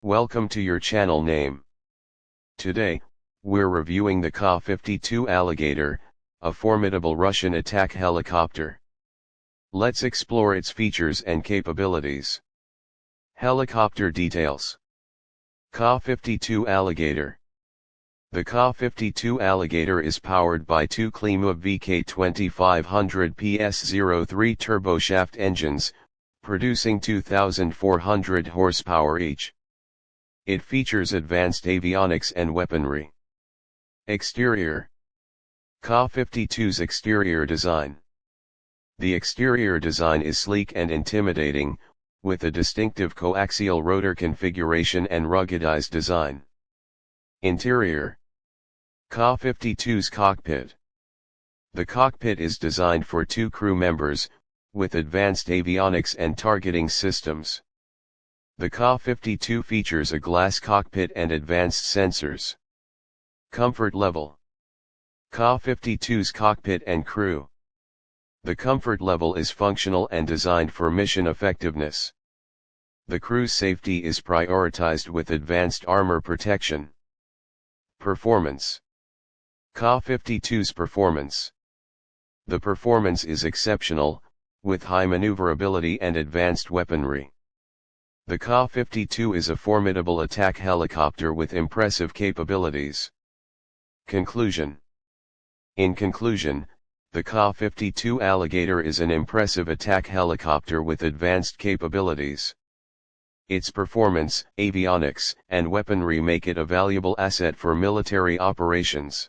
Welcome to your channel name. Today, we're reviewing the Ka-52 Alligator, a formidable Russian attack helicopter. Let's explore its features and capabilities. Helicopter details. Ka-52 Alligator. The Ka-52 Alligator is powered by two Klima VK2500 PS03 turboshaft engines, producing 2,400 horsepower each. It features advanced avionics and weaponry. Exterior. Ka-52's exterior design. The exterior design is sleek and intimidating, with a distinctive coaxial rotor configuration and ruggedized design. Interior. Ka-52's cockpit. The cockpit is designed for two crew members, with advanced avionics and targeting systems. The Ka-52 features a glass cockpit and advanced sensors. Comfort level. Ka-52's cockpit and crew. The comfort level is functional and designed for mission effectiveness. The crew's safety is prioritized with advanced armor protection. Performance. Ka-52's performance. The performance is exceptional, with high maneuverability and advanced weaponry. The Ka-52 is a formidable attack helicopter with impressive capabilities. Conclusion. In conclusion, the Ka-52 Alligator is an impressive attack helicopter with advanced capabilities. Its performance, avionics, and weaponry make it a valuable asset for military operations.